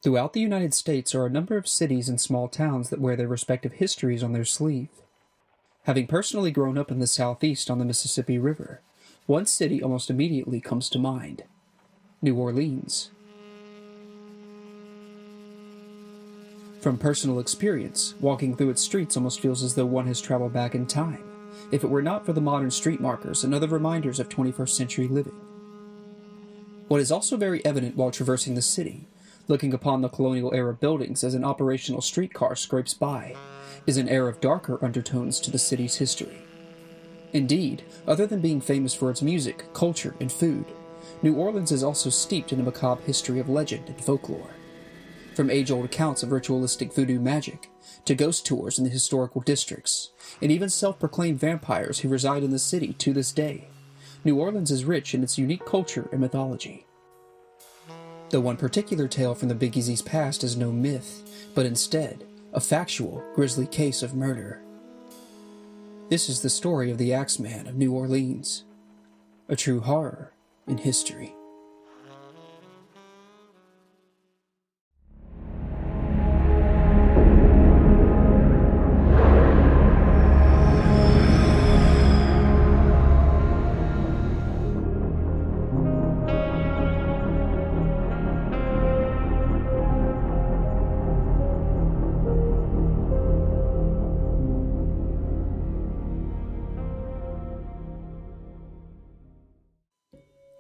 Throughout the United States are a number of cities and small towns that wear their respective histories on their sleeve. Having personally grown up in the Southeast on the Mississippi River, one city almost immediately comes to mind: New Orleans. From personal experience, walking through its streets almost feels as though one has traveled back in time, if it were not for the modern street markers and other reminders of 21st century living. What is also very evident while traversing the city, looking upon the colonial-era buildings as an operational streetcar scrapes by, is an air of darker undertones to the city's history. Indeed, other than being famous for its music, culture, and food, New Orleans is also steeped in a macabre history of legend and folklore. From age-old accounts of ritualistic voodoo magic, to ghost tours in the historical districts, and even self-proclaimed vampires who reside in the city to this day, New Orleans is rich in its unique culture and mythology. Though one particular tale from the Big Easy's past is no myth, but instead a factual, grisly case of murder. This is the story of the Axeman of New Orleans, a true horror in history.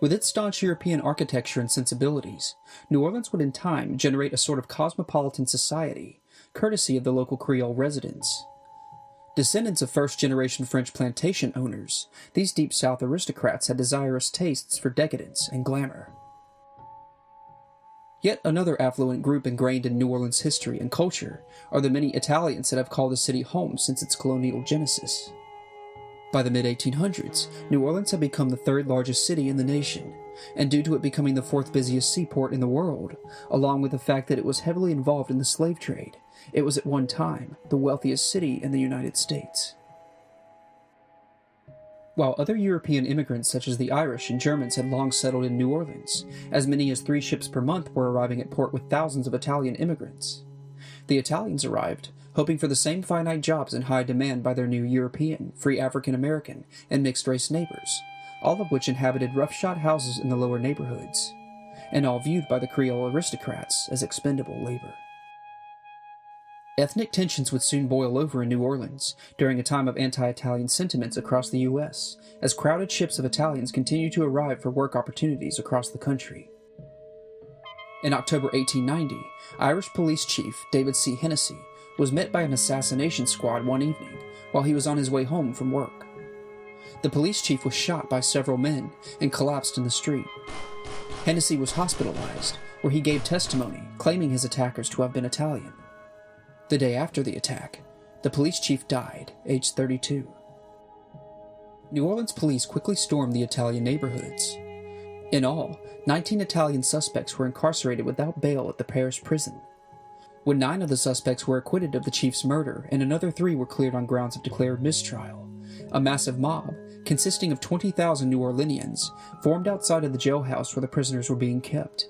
With its staunch European architecture and sensibilities, New Orleans would in time generate a sort of cosmopolitan society, courtesy of the local Creole residents. Descendants of first-generation French plantation owners, these Deep South aristocrats had desirous tastes for decadence and glamour. Yet another affluent group ingrained in New Orleans' history and culture are the many Italians that have called the city home since its colonial genesis. By the mid-1800s, New Orleans had become the third largest city in the nation, and due to it becoming the fourth busiest seaport in the world, along with the fact that it was heavily involved in the slave trade, it was at one time the wealthiest city in the United States. While other European immigrants such as the Irish and Germans had long settled in New Orleans, as many as 3 ships per month were arriving at port with thousands of Italian immigrants. The Italians arrived, hoping for the same finite jobs in high demand by their new European, free African-American, and mixed-race neighbors, all of which inhabited rough-shod houses in the lower neighborhoods, and all viewed by the Creole aristocrats as expendable labor. Ethnic tensions would soon boil over in New Orleans during a time of anti-Italian sentiments across the U.S., as crowded ships of Italians continued to arrive for work opportunities across the country. In October 1890, Irish police chief David C. Hennessy was met by an assassination squad one evening while he was on his way home from work. The police chief was shot by several men and collapsed in the street. Hennessy was hospitalized, where he gave testimony, claiming his attackers to have been Italian. The day after the attack, the police chief died, aged 32. New Orleans police quickly stormed the Italian neighborhoods. In all, 19 Italian suspects were incarcerated without bail at the parish prison. When 9 of the suspects were acquitted of the chief's murder and another 3 were cleared on grounds of declared mistrial, a massive mob, consisting of 20,000 New Orleanians, formed outside of the jailhouse where the prisoners were being kept.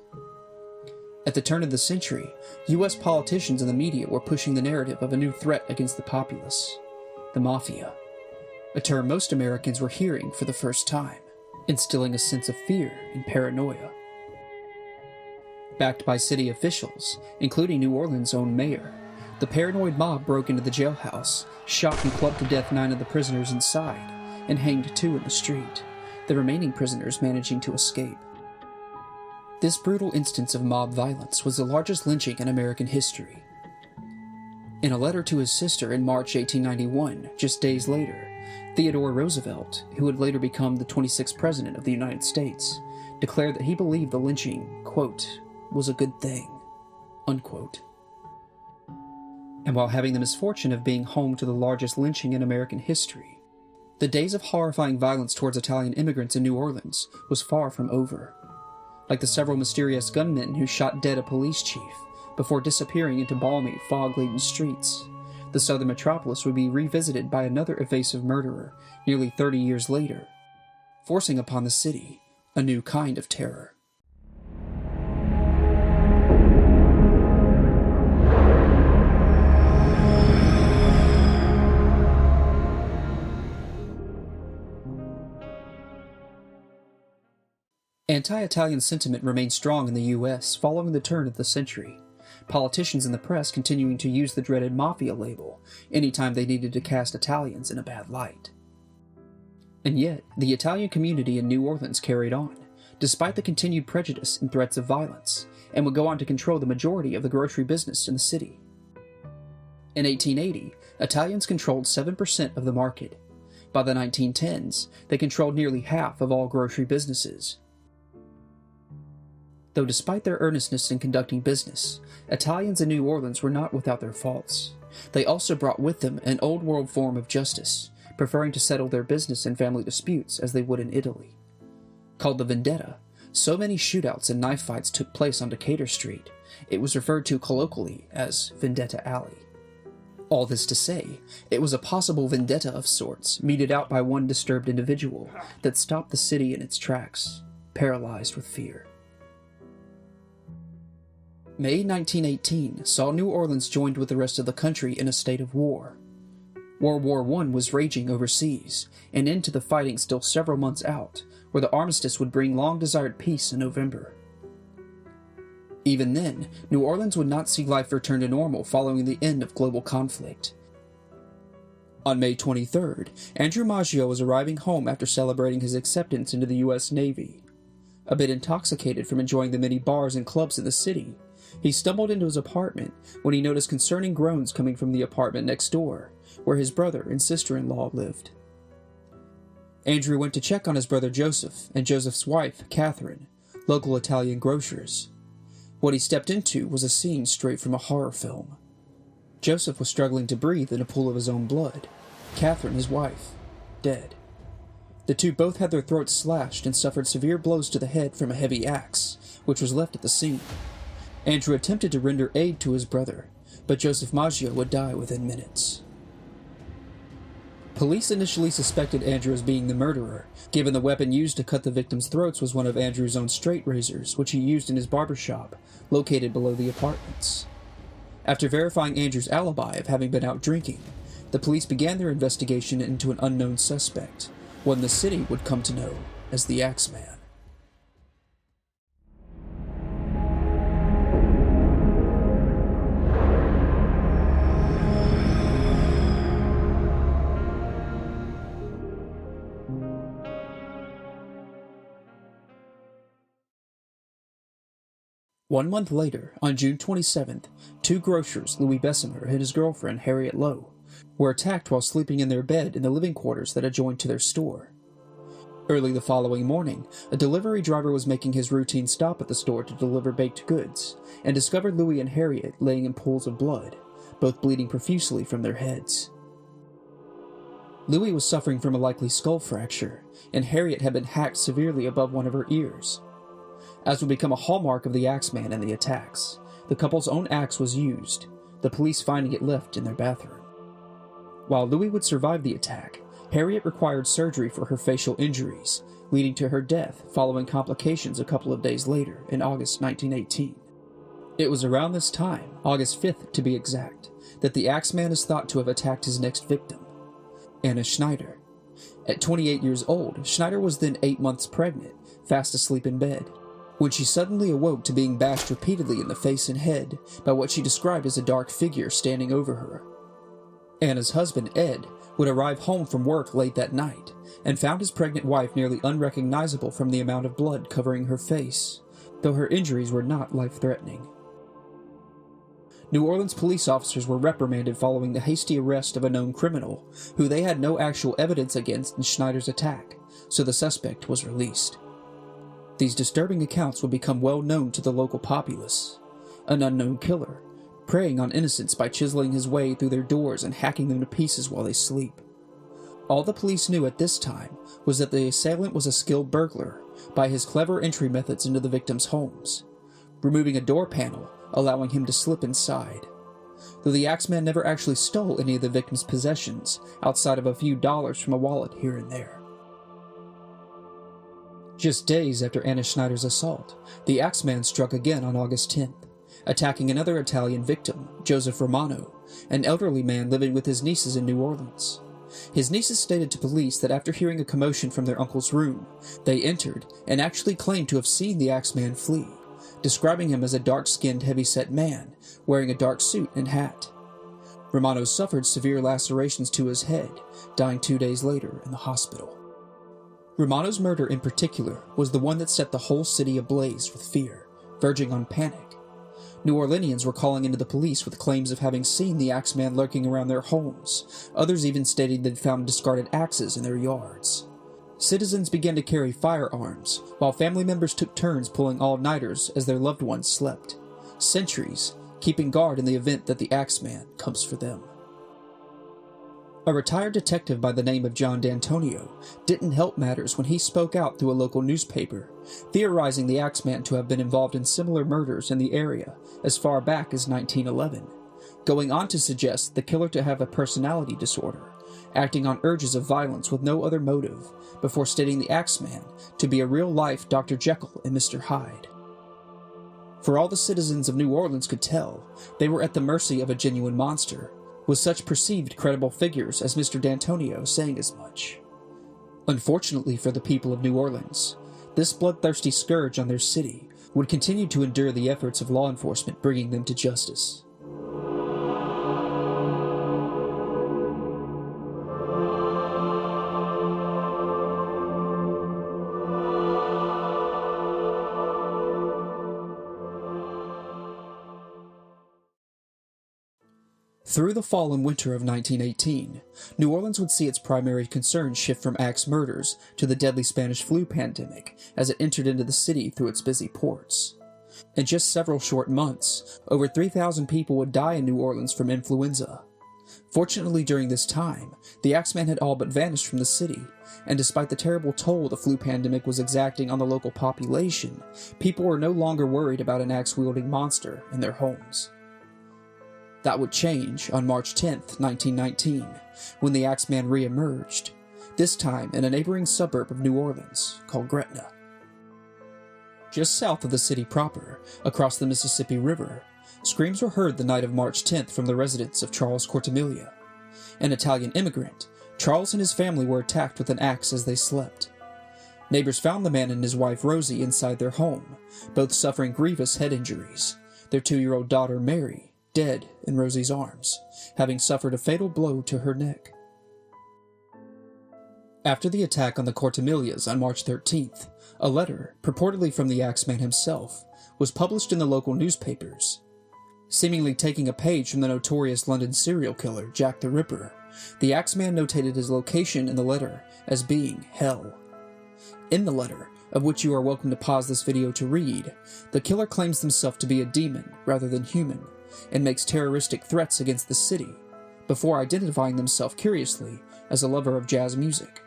At the turn of the century, U.S. politicians and the media were pushing the narrative of a new threat against the populace: the mafia, a term most Americans were hearing for the first time, instilling a sense of fear and paranoia. Backed by city officials, including New Orleans' own mayor, the paranoid mob broke into the jailhouse, shot and clubbed to death 9 of the prisoners inside, and hanged 2 in the street, the remaining prisoners managing to escape. This brutal instance of mob violence was the largest lynching in American history. In a letter to his sister in March 1891, just days later, Theodore Roosevelt, who would later become the 26th President of the United States, declared that he believed the lynching, quote, was a good thing, unquote. And while having the misfortune of being home to the largest lynching in American history, the days of horrifying violence towards Italian immigrants in New Orleans was far from over. Like the several mysterious gunmen who shot dead a police chief before disappearing into balmy, fog-laden streets, the southern metropolis would be revisited by another evasive murderer nearly 30 years later, forcing upon the city a new kind of terror. Anti-Italian sentiment remained strong in the US following the turn of the century, politicians and the press continuing to use the dreaded mafia label anytime they needed to cast Italians in a bad light. And yet, the Italian community in New Orleans carried on, despite the continued prejudice and threats of violence, and would go on to control the majority of the grocery business in the city. In 1880, Italians controlled 7% of the market. By the 1910s, they controlled nearly half of all grocery businesses. Though despite their earnestness in conducting business, Italians in New Orleans were not without their faults. They also brought with them an old-world form of justice, preferring to settle their business and family disputes as they would in Italy. Called the vendetta, so many shootouts and knife fights took place on Decatur Street, it was referred to colloquially as Vendetta Alley. All this to say, it was a possible vendetta of sorts, meted out by one disturbed individual, that stopped the city in its tracks, paralyzed with fear. May 1918 saw New Orleans joined with the rest of the country in a state of war. World War I was raging overseas, and into the fighting still several months out, where the armistice would bring long-desired peace in November. Even then, New Orleans would not see life return to normal following the end of global conflict. On May 23rd, Andrew Maggio was arriving home after celebrating his acceptance into the U.S. Navy. A bit intoxicated from enjoying the many bars and clubs in the city, he stumbled into his apartment when he noticed concerning groans coming from the apartment next door, where his brother and sister-in-law lived. Andrew went to check on his brother Joseph and Joseph's wife, Catherine, local Italian grocers. What he stepped into was a scene straight from a horror film. Joseph was struggling to breathe in a pool of his own blood. Catherine, his wife, dead. The two both had their throats slashed and suffered severe blows to the head from a heavy axe, which was left at the scene. Andrew attempted to render aid to his brother, but Joseph Maggio would die within minutes. Police initially suspected Andrew as being the murderer, given the weapon used to cut the victims' throats was one of Andrew's own straight razors, which he used in his barber shop, located below the apartments. After verifying Andrew's alibi of having been out drinking, the police began their investigation into an unknown suspect, one the city would come to know as the Axeman. One month later, on June 27th, two grocers, Louis Bessemer and his girlfriend, Harriet Lowe, were attacked while sleeping in their bed in the living quarters that adjoined to their store. Early the following morning, a delivery driver was making his routine stop at the store to deliver baked goods, and discovered Louis and Harriet laying in pools of blood, both bleeding profusely from their heads. Louis was suffering from a likely skull fracture, and Harriet had been hacked severely above one of her ears. As would become a hallmark of the Axeman and the attacks, the couple's own axe was used, the police finding it left in their bathroom. While Louis would survive the attack, Harriet required surgery for her facial injuries, leading to her death following complications a couple of days later in August 1918. It was around this time, August 5th to be exact, that the Axeman is thought to have attacked his next victim, Anna Schneider. At 28 years old, Schneider was then 8 months pregnant, fast asleep in bed, when she suddenly awoke to being bashed repeatedly in the face and head by what she described as a dark figure standing over her. Anna's husband, Ed, would arrive home from work late that night and found his pregnant wife nearly unrecognizable from the amount of blood covering her face, though her injuries were not life-threatening. New Orleans police officers were reprimanded following the hasty arrest of a known criminal, who they had no actual evidence against in Schneider's attack, so the suspect was released. These disturbing accounts would become well known to the local populace. An unknown killer, preying on innocents by chiseling his way through their doors and hacking them to pieces while they sleep. All the police knew at this time was that the assailant was a skilled burglar by his clever entry methods into the victims' homes, removing a door panel, allowing him to slip inside. Though the Axeman never actually stole any of the victims' possessions, outside of a few dollars from a wallet here and there. Just days after Anna Schneider's assault, the Axeman struck again on August 10th, attacking another Italian victim, Joseph Romano, an elderly man living with his nieces in New Orleans. His nieces stated to police that after hearing a commotion from their uncle's room, they entered and actually claimed to have seen the Axeman flee, describing him as a dark-skinned, heavy-set man wearing a dark suit and hat. Romano suffered severe lacerations to his head, dying 2 days later in the hospital. Romano's murder in particular was the one that set the whole city ablaze with fear, verging on panic. New Orleanians were calling into the police with claims of having seen the Axeman lurking around their homes. Others even stated they'd found discarded axes in their yards. Citizens began to carry firearms, while family members took turns pulling all-nighters as their loved ones slept. Sentries, keeping guard in the event that the Axeman comes for them. A retired detective by the name of John D'Antonio didn't help matters when he spoke out through a local newspaper, theorizing the Axeman to have been involved in similar murders in the area as far back as 1911, going on to suggest the killer to have a personality disorder, acting on urges of violence with no other motive, before stating the Axeman to be a real-life Dr. Jekyll and Mr. Hyde. For all the citizens of New Orleans could tell, they were at the mercy of a genuine monster, with such perceived credible figures as Mr. D'Antonio saying as much. Unfortunately for the people of New Orleans, this bloodthirsty scourge on their city would continue to endure the efforts of law enforcement bringing them to justice. Through the fall and winter of 1918, New Orleans would see its primary concern shift from axe murders to the deadly Spanish flu pandemic as it entered into the city through its busy ports. In just several short months, over 3,000 people would die in New Orleans from influenza. Fortunately, during this time, the Axeman had all but vanished from the city, and despite the terrible toll the flu pandemic was exacting on the local population, people were no longer worried about an axe-wielding monster in their homes. That would change on March 10, 1919, when the Axeman re-emerged, this time in a neighboring suburb of New Orleans called Gretna. Just south of the city proper, across the Mississippi River, screams were heard the night of March 10th from the residence of Charles Cortimiglia. An Italian immigrant, Charles and his family were attacked with an axe as they slept. Neighbors found the man and his wife Rosie inside their home, both suffering grievous head injuries, their 2-year-old daughter Mary dead in Rosie's arms, having suffered a fatal blow to her neck. After the attack on the Cortimiglias on March 13th, a letter, purportedly from the Axeman himself, was published in the local newspapers. Seemingly taking a page from the notorious London serial killer Jack the Ripper, the Axeman notated his location in the letter as being Hell. In the letter, of which you are welcome to pause this video to read, the killer claims himself to be a demon rather than human, and makes terroristic threats against the city, before identifying himself curiously as a lover of jazz music.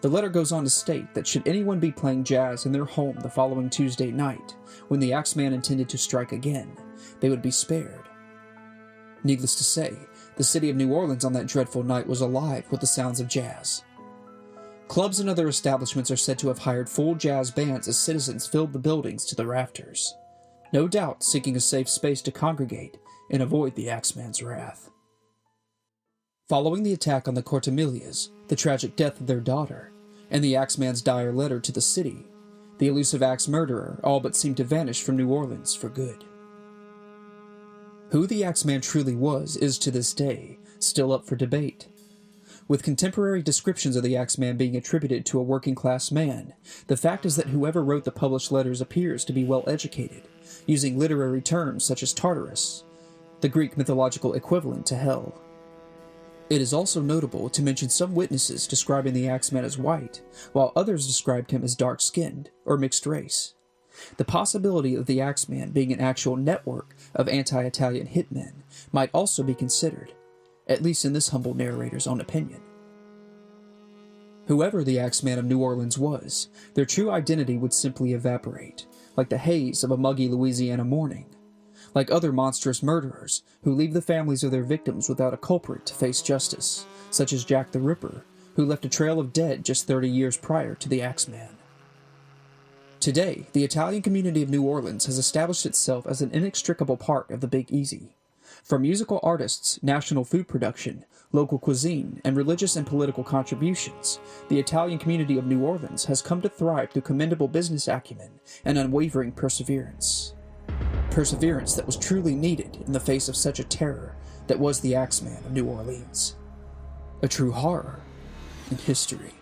The letter goes on to state that should anyone be playing jazz in their home the following Tuesday night, when the Axeman intended to strike again, they would be spared. Needless to say, the city of New Orleans on that dreadful night was alive with the sounds of jazz. Clubs and other establishments are said to have hired full jazz bands as citizens filled the buildings to the rafters, no doubt seeking a safe space to congregate and avoid the Axeman's wrath. Following the attack on the Cortimiglias, the tragic death of their daughter, and the Axeman's dire letter to the city, the elusive axe murderer all but seemed to vanish from New Orleans for good. Who the Axeman truly was is to this day still up for debate. With contemporary descriptions of the Axeman being attributed to a working-class man, the fact is that whoever wrote the published letters appears to be well-educated, using literary terms such as Tartarus, the Greek mythological equivalent to hell. It is also notable to mention some witnesses describing the Axeman as white, while others described him as dark-skinned or mixed race. The possibility of the Axeman being an actual network of anti-Italian hitmen might also be considered, at least in this humble narrator's own opinion. Whoever the Axeman of New Orleans was, their true identity would simply evaporate, like the haze of a muggy Louisiana morning. Like other monstrous murderers who leave the families of their victims without a culprit to face justice, such as Jack the Ripper, who left a trail of dead just 30 years prior to the Axeman. Today, the Italian community of New Orleans has established itself as an inextricable part of the Big Easy. From musical artists, national food production, local cuisine, and religious and political contributions, the Italian community of New Orleans has come to thrive through commendable business acumen and unwavering perseverance. Perseverance that was truly needed in the face of such a terror that was the Axeman of New Orleans. A true horror in history.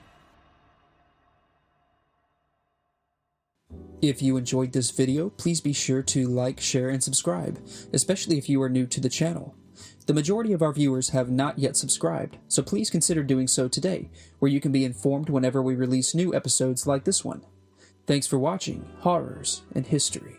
If you enjoyed this video, please be sure to like, share, and subscribe, especially if you are new to the channel. The majority of our viewers have not yet subscribed, so please consider doing so today, where you can be informed whenever we release new episodes like this one. Thanks for watching Horrors in History.